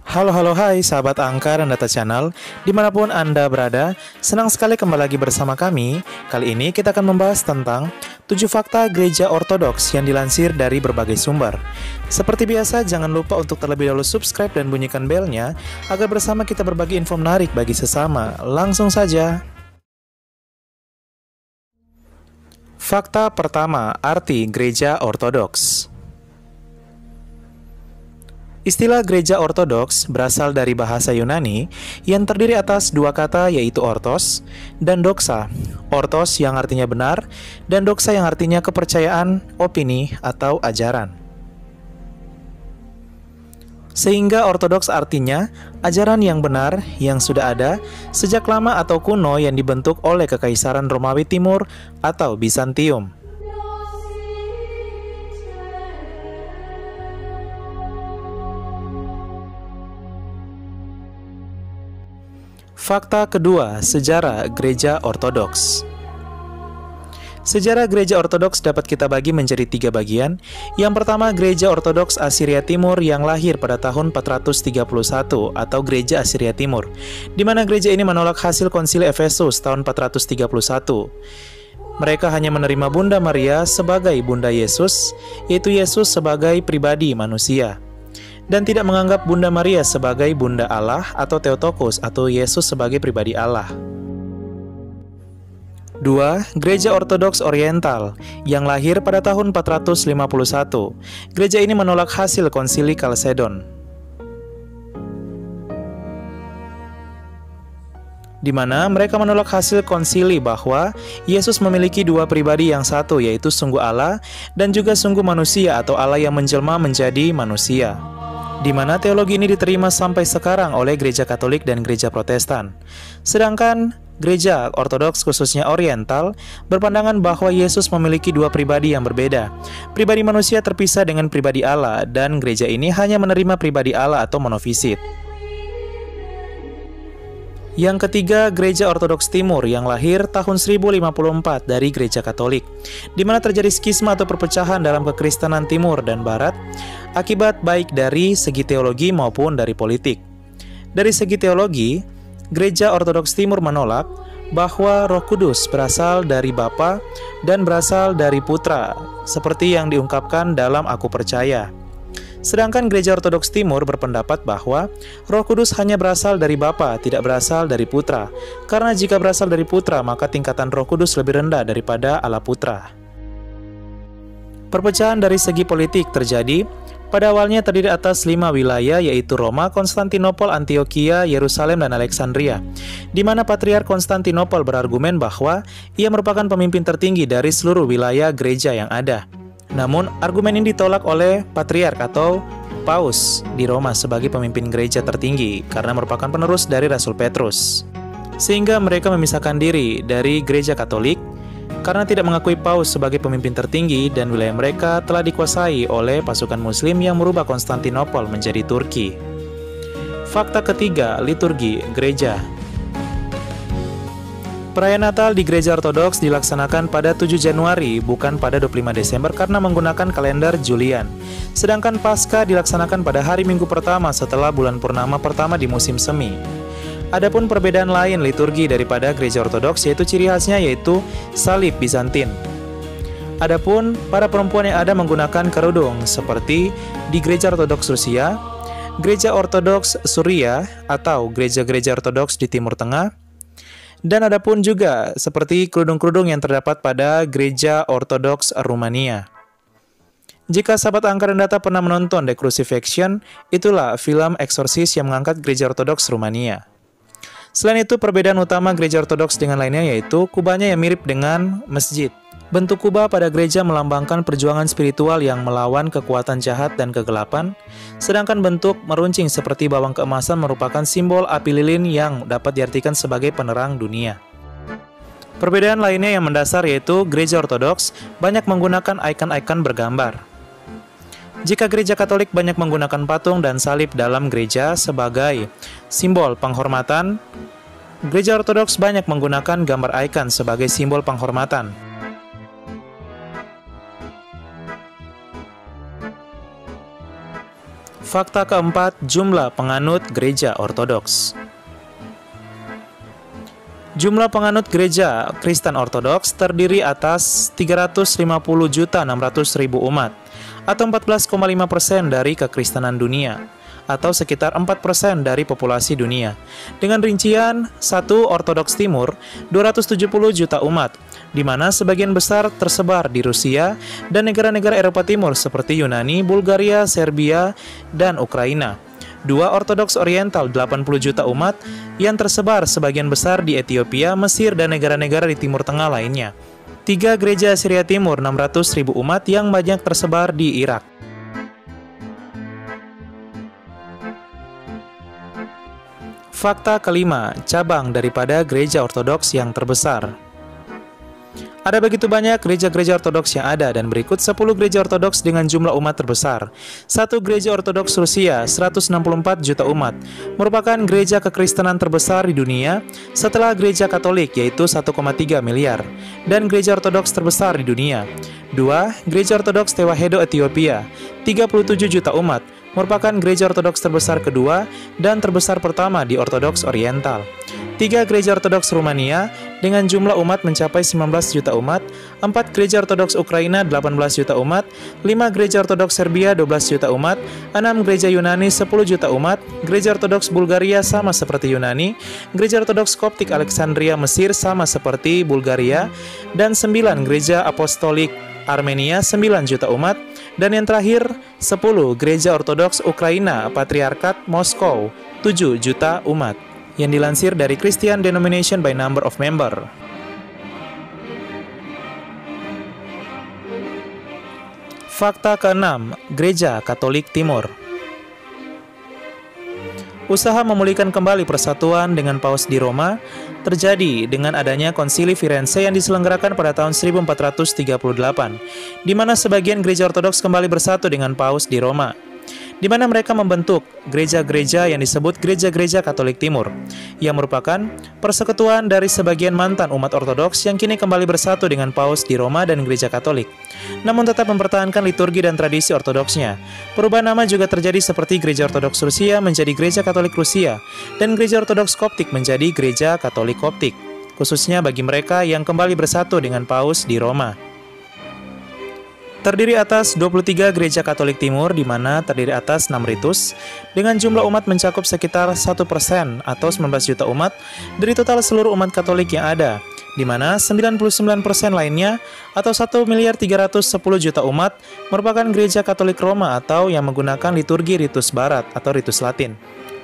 Halo, halo, hai sahabat Angka dan Data Channel, dimanapun Anda berada, senang sekali kembali lagi bersama kami. Kali ini kita akan membahas tentang 7 fakta gereja ortodoks yang dilansir dari berbagai sumber. Seperti biasa, jangan lupa untuk terlebih dahulu subscribe dan bunyikan belnya, agar bersama kita berbagi info menarik bagi sesama. Langsung saja. Fakta pertama, arti gereja ortodoks. Istilah gereja ortodoks berasal dari bahasa Yunani yang terdiri atas dua kata yaitu ortos dan doxa. Ortos yang artinya benar dan doxa yang artinya kepercayaan, opini, atau ajaran. Sehingga ortodoks artinya ajaran yang benar yang sudah ada sejak lama atau kuno yang dibentuk oleh Kekaisaran Romawi Timur atau Bizantium. Fakta kedua, sejarah gereja ortodoks. Sejarah gereja ortodoks dapat kita bagi menjadi 3 bagian. Yang pertama, gereja ortodoks Asiria Timur yang lahir pada tahun 431 atau gereja Asiria Timur, di mana gereja ini menolak hasil konsili Efesus tahun 431. Mereka hanya menerima Bunda Maria sebagai Bunda Yesus, yaitu Yesus sebagai pribadi manusia, dan tidak menganggap Bunda Maria sebagai Bunda Allah atau Theotokos atau Yesus sebagai pribadi Allah. 2. Gereja Ortodoks Oriental yang lahir pada tahun 451. Gereja ini menolak hasil konsili Kalsedon, di mana mereka menolak hasil konsili bahwa Yesus memiliki dua pribadi yang satu, yaitu sungguh Allah dan juga sungguh manusia atau Allah yang menjelma menjadi manusia, di mana teologi ini diterima sampai sekarang oleh gereja Katolik dan gereja Protestan. Sedangkan gereja Ortodoks khususnya Oriental berpandangan bahwa Yesus memiliki dua pribadi yang berbeda. Pribadi manusia terpisah dengan pribadi Allah, dan gereja ini hanya menerima pribadi Allah atau monofisit. Yang ketiga, gereja Ortodoks Timur yang lahir tahun 1054 dari gereja Katolik, di mana terjadi skisma atau perpecahan dalam kekristenan Timur dan Barat, akibat baik dari segi teologi maupun dari politik. Dari segi teologi, gereja Ortodoks Timur menolak bahwa Roh Kudus berasal dari Bapa dan berasal dari Putra, seperti yang diungkapkan dalam Aku Percaya. Sedangkan gereja Ortodoks Timur berpendapat bahwa Roh Kudus hanya berasal dari Bapa, tidak berasal dari Putra. Karena jika berasal dari Putra, maka tingkatan Roh Kudus lebih rendah daripada Allah Putra. Perpecahan dari segi politik terjadi. Pada awalnya terdiri atas 5 wilayah, yaitu Roma, Konstantinopel, Antioquia, Yerusalem, dan Alexandria, di mana Patriark Konstantinopel berargumen bahwa ia merupakan pemimpin tertinggi dari seluruh wilayah gereja yang ada. Namun, argumen ini ditolak oleh Patriark atau Paus di Roma sebagai pemimpin gereja tertinggi karena merupakan penerus dari Rasul Petrus. Sehingga mereka memisahkan diri dari gereja Katolik karena tidak mengakui Paus sebagai pemimpin tertinggi, dan wilayah mereka telah dikuasai oleh pasukan Muslim yang merubah Konstantinopel menjadi Turki. Fakta ketiga, liturgi gereja. Perayaan Natal di gereja Ortodoks dilaksanakan pada 7 Januari, bukan pada 25 Desember karena menggunakan kalender Julian. Sedangkan Paskah dilaksanakan pada hari Minggu pertama setelah bulan purnama pertama di musim semi. Adapun perbedaan lain liturgi daripada gereja Ortodoks, yaitu ciri khasnya yaitu salib Bizantin. Adapun para perempuan yang ada menggunakan kerudung seperti di gereja Ortodoks Rusia, gereja Ortodoks Suriah atau gereja-gereja Ortodoks di Timur Tengah, dan adapun juga seperti kerudung-kerudung yang terdapat pada gereja Ortodoks Rumania. Jika sahabat Angka dan Data pernah menonton The Crucifixion, itulah film eksorsis yang mengangkat gereja Ortodoks Rumania. Selain itu, perbedaan utama gereja Ortodoks dengan lainnya yaitu kubahnya yang mirip dengan masjid. Bentuk kubah pada gereja melambangkan perjuangan spiritual yang melawan kekuatan jahat dan kegelapan, sedangkan bentuk meruncing seperti bawang keemasan merupakan simbol api lilin yang dapat diartikan sebagai penerang dunia. Perbedaan lainnya yang mendasar yaitu gereja Ortodoks banyak menggunakan ikon-ikon bergambar. Jika gereja Katolik banyak menggunakan patung dan salib dalam gereja sebagai simbol penghormatan, gereja Ortodoks banyak menggunakan gambar ikon sebagai simbol penghormatan. Fakta keempat, jumlah penganut gereja Ortodoks. Jumlah penganut gereja Kristen Ortodoks terdiri atas 350.600.000 umat, atau 14,5% dari kekristenan dunia, atau sekitar 4% dari populasi dunia. Dengan rincian, 1 Ortodoks Timur, 270 juta umat, di mana sebagian besar tersebar di Rusia dan negara-negara Eropa Timur seperti Yunani, Bulgaria, Serbia, dan Ukraina. 2 Ortodoks Oriental 80 juta umat yang tersebar sebagian besar di Ethiopia, Mesir, dan negara-negara di Timur Tengah lainnya. 3 Gereja Syria Timur 600.000 umat yang banyak tersebar di Irak. Fakta kelima, cabang daripada gereja Ortodoks yang terbesar. Ada begitu banyak gereja-gereja Ortodoks yang ada, dan berikut 10 gereja Ortodoks dengan jumlah umat terbesar. 1 Gereja Ortodoks Rusia, 164 juta umat, merupakan gereja kekristenan terbesar di dunia setelah gereja Katolik, yaitu 1,3 miliar, dan gereja Ortodoks terbesar di dunia. 2 Gereja Ortodoks Tewahedo Ethiopia, 37 juta umat, merupakan gereja Ortodoks terbesar kedua dan terbesar pertama di Ortodoks Oriental. 3 Gereja Ortodoks Rumania dengan jumlah umat mencapai 19 juta umat, 4 Gereja Ortodoks Ukraina 18 juta umat, 5 Gereja Ortodoks Serbia 12 juta umat, 6 Gereja Yunani 10 juta umat, Gereja Ortodoks Bulgaria sama seperti Yunani, Gereja Ortodoks Koptik Alexandria Mesir sama seperti Bulgaria, dan 9 Gereja Apostolik Armenia 9 juta umat, dan yang terakhir 10 Gereja Ortodoks Ukraina Patriarkat Moskow 7 juta umat, yang dilansir dari Christian Denomination by Number of Member. Fakta keenam, Gereja Katolik Timur. Usaha memulihkan kembali persatuan dengan Paus di Roma terjadi dengan adanya Konsili Firenze yang diselenggarakan pada tahun 1438, di mana sebagian gereja Ortodoks kembali bersatu dengan Paus di Roma, di mana mereka membentuk gereja-gereja yang disebut Gereja-Gereja Katolik Timur, yang merupakan persekutuan dari sebagian mantan umat Ortodoks yang kini kembali bersatu dengan Paus di Roma dan Gereja Katolik, namun tetap mempertahankan liturgi dan tradisi Ortodoksnya. Perubahan nama juga terjadi seperti Gereja Ortodoks Rusia menjadi Gereja Katolik Rusia, dan Gereja Ortodoks Koptik menjadi Gereja Katolik Koptik, khususnya bagi mereka yang kembali bersatu dengan Paus di Roma. Terdiri atas 23 gereja Katolik Timur, di mana terdiri atas 6 ritus, dengan jumlah umat mencakup sekitar 1% atau 19 juta umat dari total seluruh umat Katolik yang ada, di mana 99% lainnya atau 1.310 juta umat merupakan gereja Katolik Roma atau yang menggunakan liturgi ritus Barat atau ritus Latin.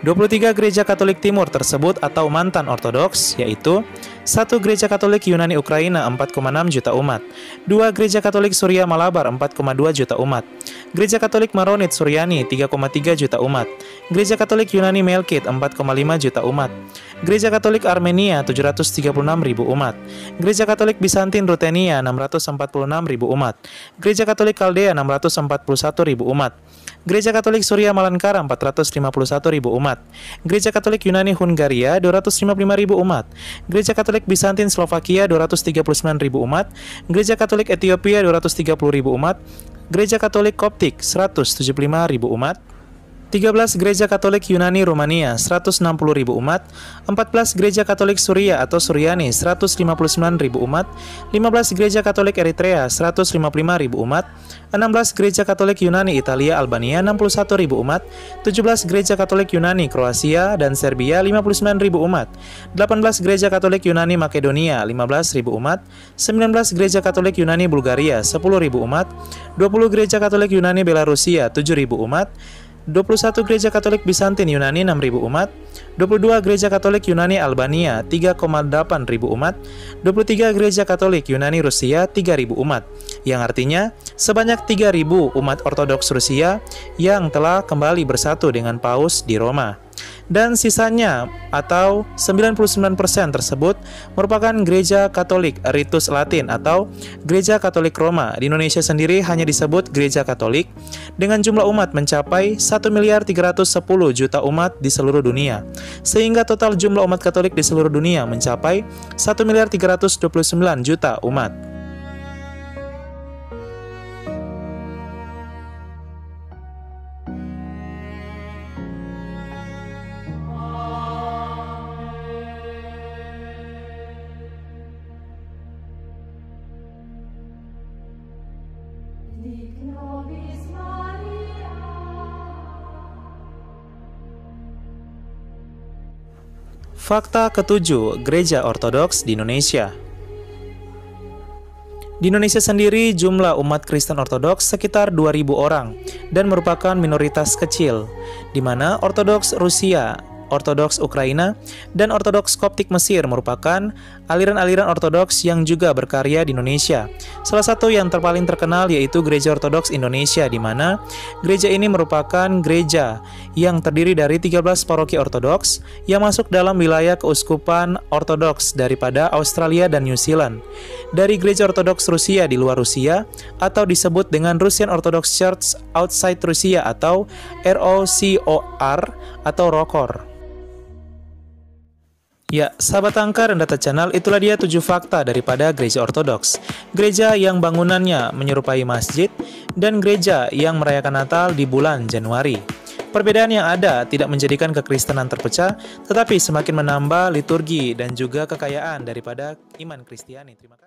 23 gereja Katolik Timur tersebut atau mantan Ortodoks, yaitu 1 Gereja Katolik Yunani Ukraina 4,6 juta umat, 2 Gereja Katolik Surya Malabar 4,2 juta umat, Gereja Katolik Maronit Suryani 3,3 juta umat, Gereja Katolik Yunani Melkit 4,5 juta umat, Gereja Katolik Armenia 736.000 umat, Gereja Katolik Bizantin Rutenia 646.000 umat, Gereja Katolik Kaldea 641.000 umat, Gereja Katolik Surya Malankara 451.000 umat, Gereja Katolik Yunani Hungaria 255.000 umat, Gereja Katolik Bizantin Slovakia 239.000 umat, Gereja Katolik Ethiopia 230.000 umat, Gereja Katolik Koptik 175.000 umat, 13 Gereja Katolik Yunani Rumania 160.000 umat, 14 Gereja Katolik Suria atau Suryani 159.000 umat, 15 Gereja Katolik Eritrea 155.000 umat, 16 Gereja Katolik Yunani Italia Albania 61.000 umat, 17 Gereja Katolik Yunani Kroasia dan Serbia 59.000 umat, 18 Gereja Katolik Yunani Makedonia 15.000 umat, 19 Gereja Katolik Yunani Bulgaria 10.000 umat, 20 Gereja Katolik Yunani Belarusia 7.000 umat, 21 Gereja Katolik Bizantin Yunani 6.000 umat, 22 Gereja Katolik Yunani Albania 3,8 ribu umat, 23 Gereja Katolik Yunani Rusia 3.000 umat, yang artinya sebanyak 3.000 umat Ortodoks Rusia yang telah kembali bersatu dengan Paus di Roma. Dan sisanya atau 99% tersebut merupakan gereja Katolik ritus Latin atau gereja Katolik Roma. Di Indonesia sendiri hanya disebut gereja Katolik dengan jumlah umat mencapai 1.310 juta umat di seluruh dunia, sehingga total jumlah umat Katolik di seluruh dunia mencapai 1.329 juta umat. Fakta ketujuh, Gereja Ortodoks di Indonesia. Di Indonesia sendiri, jumlah umat Kristen Ortodoks sekitar 2.000 orang dan merupakan minoritas kecil, di mana Ortodoks Rusia, Ortodoks Ukraina, dan Ortodoks Koptik Mesir merupakan aliran-aliran Ortodoks yang juga berkarya di Indonesia. Salah satu yang terpaling terkenal yaitu Gereja Ortodoks Indonesia, di mana gereja ini merupakan gereja yang terdiri dari 13 paroki Ortodoks yang masuk dalam wilayah keuskupan Ortodoks daripada Australia dan New Zealand. Dari Gereja Ortodoks Rusia di luar Rusia, atau disebut dengan Russian Orthodox Church Outside Russia atau ROCOR atau ROKOR. Ya, sahabat Angka dan Data Channel, itulah dia 7 fakta daripada gereja Ortodoks. Gereja yang bangunannya menyerupai masjid, dan gereja yang merayakan Natal di bulan Januari. Perbedaan yang ada tidak menjadikan kekristenan terpecah, tetapi semakin menambah liturgi dan juga kekayaan daripada iman Kristiani. Terima kasih.